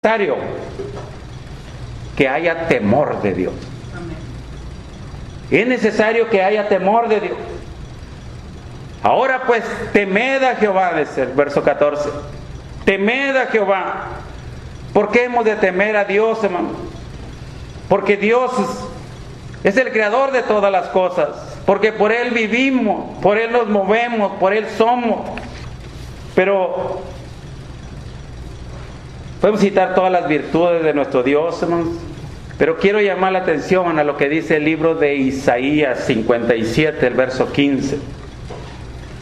necesario que haya temor de Dios. Es necesario que haya temor de Dios. Ahora pues, temed a Jehová, dice el verso 14. Temed a Jehová. ¿Por qué hemos de temer a Dios, hermano? Porque Dios es el creador de todas las cosas. Porque por Él vivimos, por Él nos movemos, por Él somos. Pero podemos citar todas las virtudes de nuestro Dios, hermanos. Pero quiero llamar la atención a lo que dice el libro de Isaías 57, el verso 15.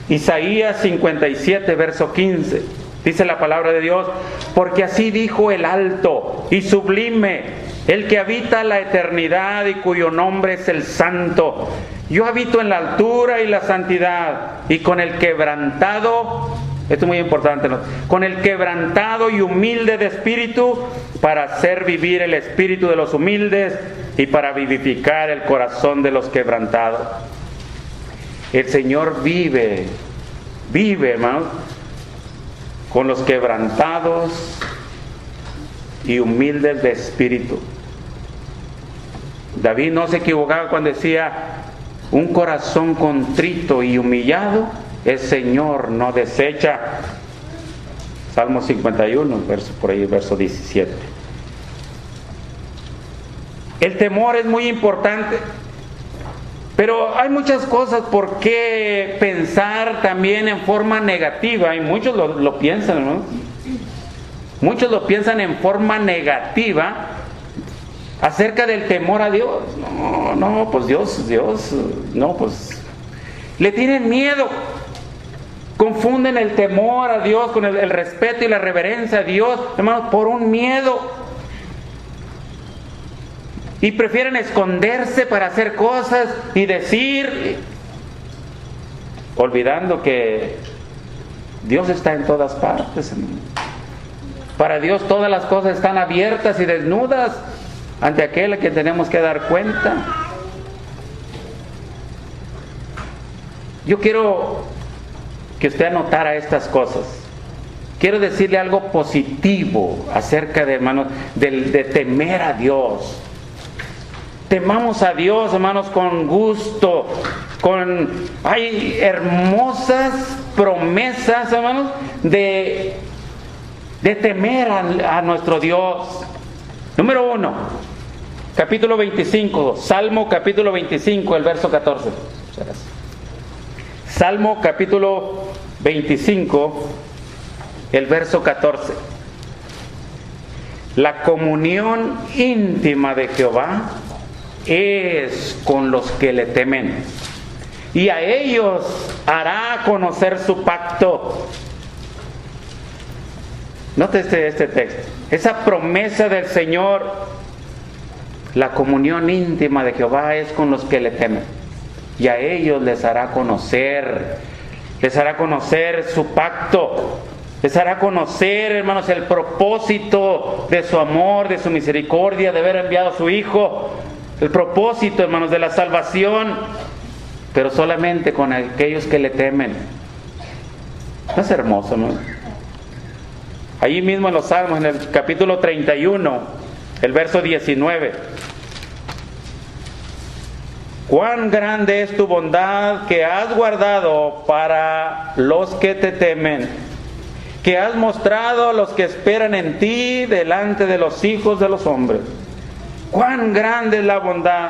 Isaías 57, verso 15. Dice la palabra de Dios: porque así dijo el alto y sublime, el que habita la eternidad y cuyo nombre es el Santo. Yo habito en la altura y la santidad, y con el quebrantado, esto es muy importante, ¿no?, con el quebrantado y humilde de espíritu, para hacer vivir el espíritu de los humildes y para vivificar el corazón de los quebrantados. El Señor vive, hermanos, con los quebrantados y humildes de espíritu. David no se equivocaba cuando decía: un corazón contrito y humillado el Señor no desecha. Salmo 51, por ahí, verso 17. El temor es muy importante, pero hay muchas cosas por qué pensar también en forma negativa, y muchos lo piensan, ¿no? Muchos lo piensan en forma negativa acerca del temor a Dios. No, pues Dios, no, pues le tienen miedo. Confunden el temor a Dios con el respeto y la reverencia a Dios, hermanos, por un miedo. Y prefieren esconderse para hacer cosas y decir, olvidando que Dios está en todas partes, hermano. Para Dios todas las cosas están abiertas y desnudas ante aquel a quien tenemos que dar cuenta. Yo quiero que usted anotara estas cosas. Quiero decirle algo positivo acerca de, hermanos, de temer a Dios. Temamos a Dios, hermanos, con gusto, hay hermosas promesas, hermanos, de temer a nuestro Dios. Número 1, capítulo 25, Salmo capítulo 25, el verso 14. Muchas gracias. Salmo capítulo 25, el verso 14. La comunión íntima de Jehová es con los que le temen, y a ellos hará conocer su pacto. Note este texto, esa promesa del Señor. La comunión íntima de Jehová es con los que le temen, y a ellos les hará conocer su pacto, les hará conocer, hermanos, el propósito de su amor, de su misericordia, de haber enviado a su Hijo, el propósito, hermanos, de la salvación, pero solamente con aquellos que le temen. ¿No es hermoso, no? Allí mismo en los Salmos, en el capítulo 31, el verso 19. Cuán grande es tu bondad que has guardado para los que te temen, que has mostrado a los que esperan en ti delante de los hijos de los hombres. Cuán grande es la bondad,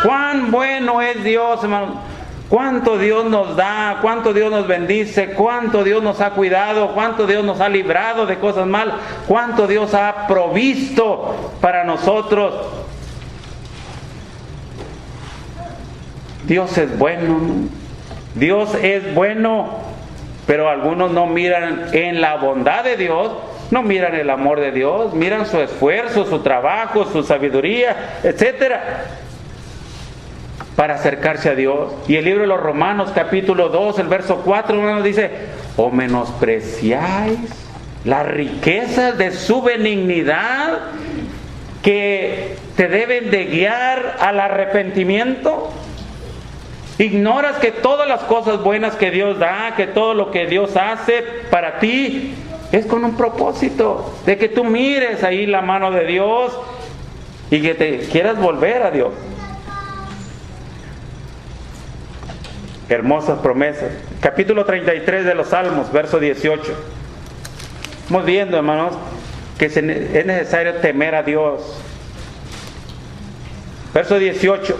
cuán bueno es Dios, hermano. Cuánto Dios nos da, cuánto Dios nos bendice, cuánto Dios nos ha cuidado, cuánto Dios nos ha librado de cosas malas, cuánto Dios ha provisto para nosotros. Dios es bueno, Dios es bueno, pero algunos no miran en la bondad de Dios, no miran el amor de Dios, miran su esfuerzo, su trabajo, su sabiduría, etcétera, para acercarse a Dios. Y el libro de los Romanos capítulo 2, el verso 4, nos dice: ¿o menospreciáis las riquezas de su benignidad, que te deben de guiar al arrepentimiento? ¿Ignoras que todas las cosas buenas que Dios da, que todo lo que Dios hace para ti, es con un propósito de que tú mires ahí la mano de Dios y que te quieras volver a Dios. Hermosas promesas. Capítulo 33 de los Salmos, verso 18. Estamos viendo, hermanos, que es necesario temer a Dios. Verso 18.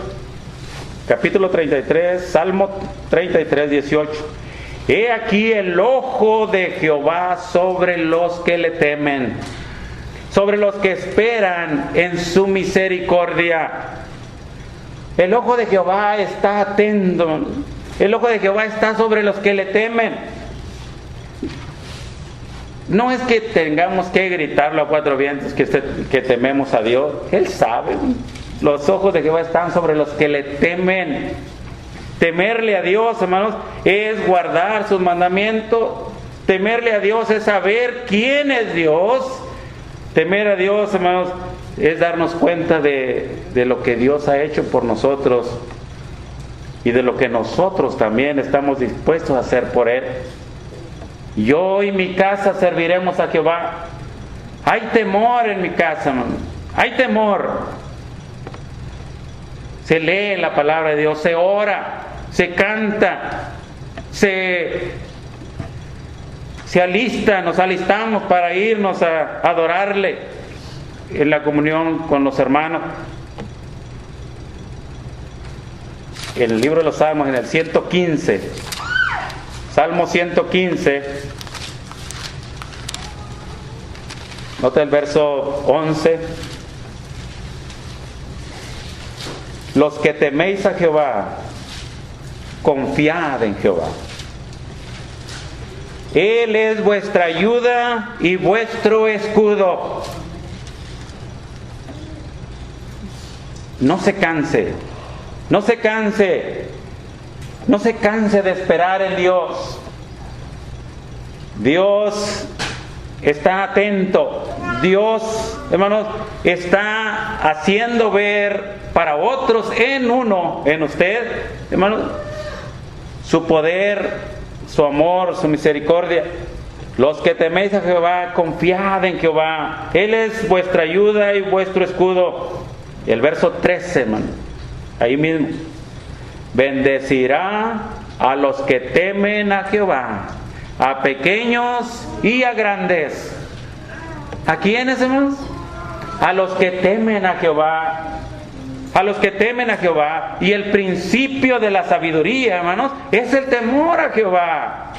Capítulo 33, Salmo 33, 18. He aquí el ojo de Jehová sobre los que le temen, sobre los que esperan en su misericordia. El ojo de Jehová está atento. El ojo de Jehová está sobre los que le temen. No es que tengamos que gritarlo a cuatro vientos que tememos a Dios. Él sabe. Los ojos de Jehová están sobre los que le temen. Temerle a Dios, hermanos, es guardar sus mandamientos. Temerle a Dios es saber quién es Dios. Temer a Dios, hermanos, es darnos cuenta de lo que Dios ha hecho por nosotros y de lo que nosotros también estamos dispuestos a hacer por Él. Yo y mi casa serviremos a Jehová. Hay temor en mi casa, hermano. Hay temor. Se lee la palabra de Dios, se ora, se canta, se alista, nos alistamos para irnos a adorarle en la comunión con los hermanos. En el libro de los Salmos, en el 115, Salmo 115, nota el verso 11. Los que teméis a Jehová, confiad en Jehová. Él es vuestra ayuda y vuestro escudo. No se canse, no se canse, no se canse de esperar en Dios. Dios está atento. Dios, hermanos, está haciendo ver para otros en uno, en usted, hermanos, su poder, su amor, su misericordia. Los que teméis a Jehová, confiad en Jehová. Él es vuestra ayuda y vuestro escudo. El verso 13, hermano, ahí mismo. Bendecirá a los que temen a Jehová, a pequeños y a grandes. ¿A quiénes, hermanos? A los que temen a Jehová. A los que temen a Jehová. Y el principio de la sabiduría, hermanos, es el temor a Jehová.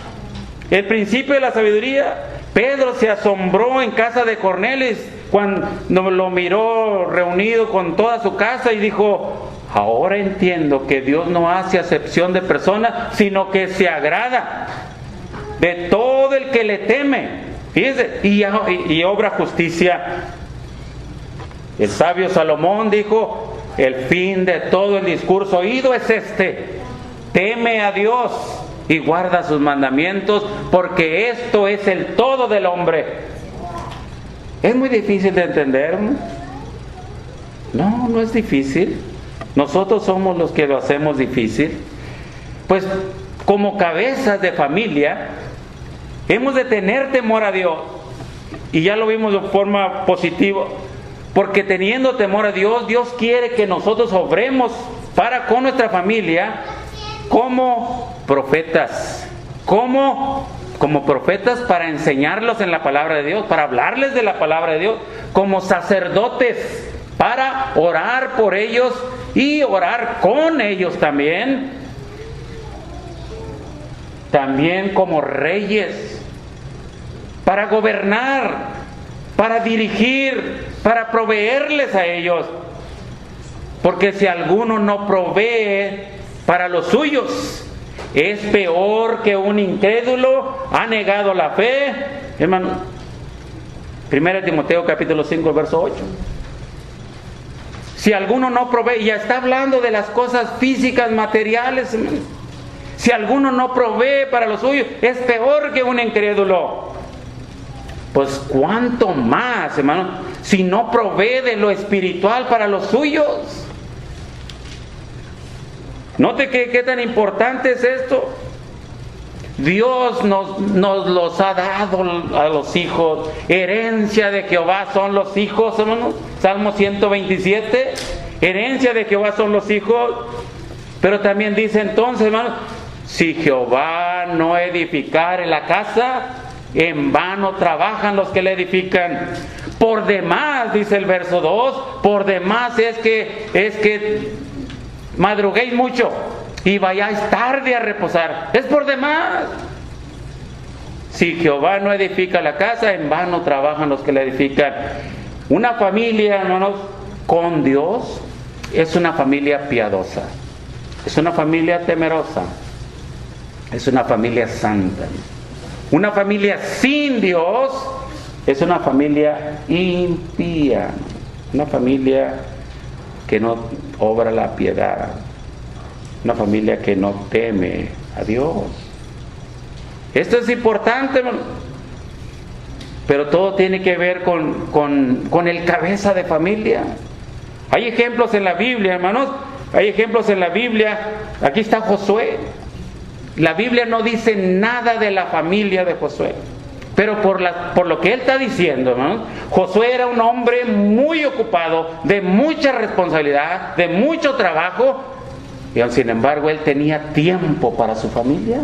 El principio de la sabiduría. Pedro se asombró en casa de Cornelio cuando lo miró reunido con toda su casa y dijo: ahora entiendo que Dios no hace acepción de personas, sino que se agrada de todo el que le teme. Fíjense, y obra justicia. El sabio Salomón dijo: el fin de todo el discurso oído es este: teme a Dios y guarda sus mandamientos, porque esto es el todo del hombre. ¿Es muy difícil de entender? No, no es difícil. Nosotros somos los que lo hacemos difícil. Pues como cabezas de familia hemos de tener temor a Dios. Y ya lo vimos de forma positiva. Porque teniendo temor a Dios, Dios quiere que nosotros obremos para con nuestra familia como profetas. Como profetas para enseñarlos en la palabra de Dios, para hablarles de la palabra de Dios. Como sacerdotes para orar por ellos y orar con ellos también. También como reyes, para gobernar, para dirigir, para proveerles a ellos. Porque si alguno no provee para los suyos, es peor que un incrédulo, ha negado la fe. Hermano, 1 Timoteo capítulo 5, verso 8. Si alguno no provee, ya está hablando de las cosas físicas, materiales, hermano. Si alguno no provee para lo suyo, es peor que un incrédulo. Pues cuánto más, hermano, si no provee de lo espiritual para los suyos. Note qué tan importante es esto. Dios nos los ha dado a los hijos. Herencia de Jehová son los hijos, hermanos. Salmo 127. Herencia de Jehová son los hijos. Pero también dice entonces, hermanos, si Jehová no edificare la casa, en vano trabajan los que la edifican. Por demás, dice el verso 2, por demás es que madruguéis mucho y vayáis tarde a reposar. Es por demás. Si Jehová no edifica la casa, en vano trabajan los que la edifican. Una familia, hermanos, con Dios es una familia piadosa. Es una familia temerosa. Es una familia santa. Una familia sin Dios es una familia impía. Una familia que no obra la piedad. Una familia que no teme a Dios. Esto es importante, hermano. Pero todo tiene que ver con el cabeza de familia. Hay ejemplos en la Biblia, hermanos. Hay ejemplos en la Biblia. Aquí está Josué. La Biblia no dice nada de la familia de Josué. Pero por lo que él está diciendo, ¿no? Josué era un hombre muy ocupado, de mucha responsabilidad, de mucho trabajo. Y sin embargo, él tenía tiempo para su familia.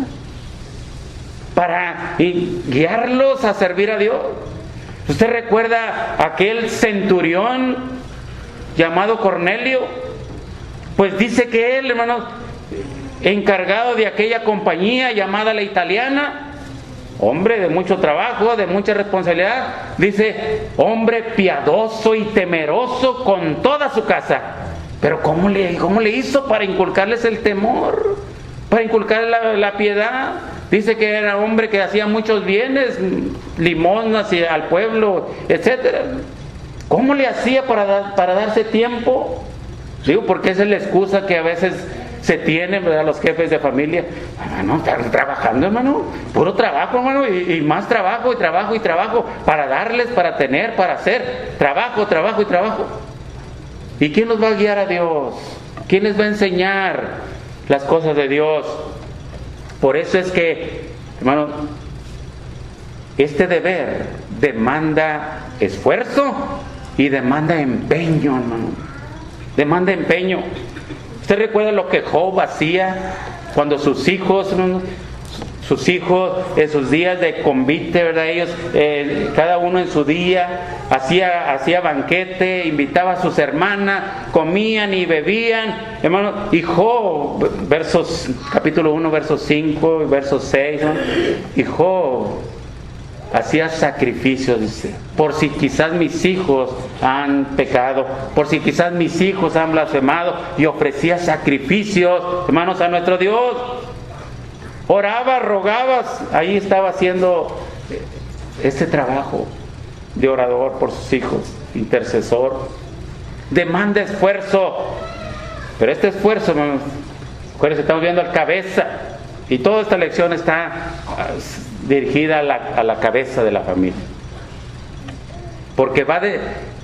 Para guiarlos a servir a Dios. ¿Usted recuerda aquel centurión llamado Cornelio? Pues dice que él, hermanos, encargado de aquella compañía llamada La Italiana, hombre de mucho trabajo, de mucha responsabilidad, dice, hombre piadoso y temeroso con toda su casa. Pero ¿cómo le hizo para inculcarles el temor? Para inculcarles la piedad. Dice que era hombre que hacía muchos bienes, limosnas al pueblo, etcétera. ¿Cómo le hacía para darse tiempo? Digo, porque esa es la excusa que a veces se tienen, ¿verdad?, los jefes de familia. Hermano, están trabajando, hermano, puro trabajo, hermano, y más trabajo, y trabajo, y trabajo, para darles, para tener, para hacer, trabajo, trabajo y trabajo. ¿Y quién los va a guiar a Dios? ¿Quién les va a enseñar las cosas de Dios? Por eso es que, hermano, este deber demanda esfuerzo y demanda empeño, hermano. Demanda empeño. ¿Usted recuerda lo que Job hacía cuando sus hijos en sus días de convite, ¿verdad? Ellos, cada uno en su día, hacía banquete, invitaba a sus hermanas, comían y bebían, hermano. Y Job, capítulo 1, versos 5 y versos 6, ¿no? Y Job hacía sacrificios, dice, por si quizás mis hijos han pecado, por si quizás mis hijos han blasfemado, y ofrecía sacrificios, hermanos, a nuestro Dios. Oraba, rogaba, ahí estaba haciendo este trabajo de orador por sus hijos, intercesor. Demanda esfuerzo, pero este esfuerzo, hermanos, estamos viendo al cabeza, y toda esta lección está dirigida a la cabeza de la familia, porque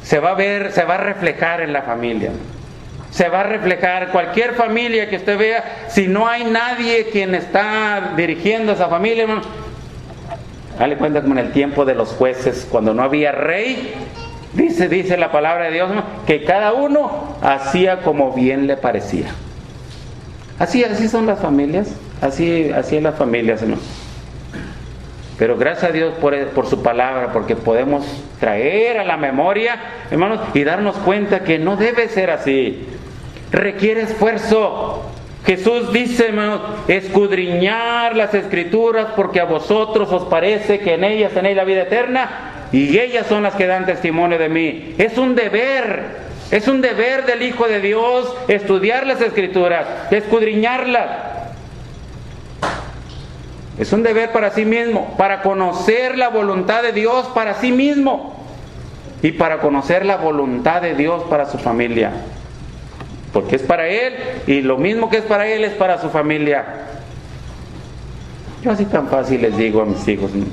se va a reflejar en la familia. Se va a reflejar cualquier familia que usted vea. Si no hay nadie quien está dirigiendo esa familia, hermano, dale cuenta como en el tiempo de los jueces, cuando no había rey, dice la palabra de Dios, ¿no?, que cada uno hacía como bien le parecía. Así son las familias, así es las familias, hermano. Pero gracias a Dios por su palabra, porque podemos traer a la memoria, hermanos, y darnos cuenta que no debe ser así. Requiere esfuerzo. Jesús dice, hermanos, escudriñar las Escrituras, porque a vosotros os parece que en ellas tenéis la vida eterna, y ellas son las que dan testimonio de mí. Es un deber del Hijo de Dios estudiar las Escrituras, escudriñarlas. Es un deber para sí mismo, para conocer la voluntad de Dios para sí mismo y para conocer la voluntad de Dios para su familia. Porque es para Él, y lo mismo que es para Él es para su familia. Yo así tan fácil les digo a mis hijos, ¿no?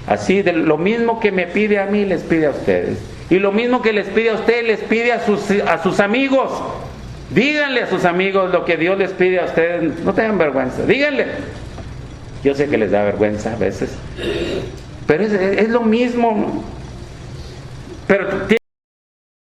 Así, lo mismo que me pide a mí, les pide a ustedes. Y lo mismo que les pide a usted, les pide a sus amigos. Díganle a sus amigos lo que Dios les pide a ustedes. No tengan vergüenza, díganle. Yo sé que les da vergüenza a veces, pero es lo mismo, ¿no? Pero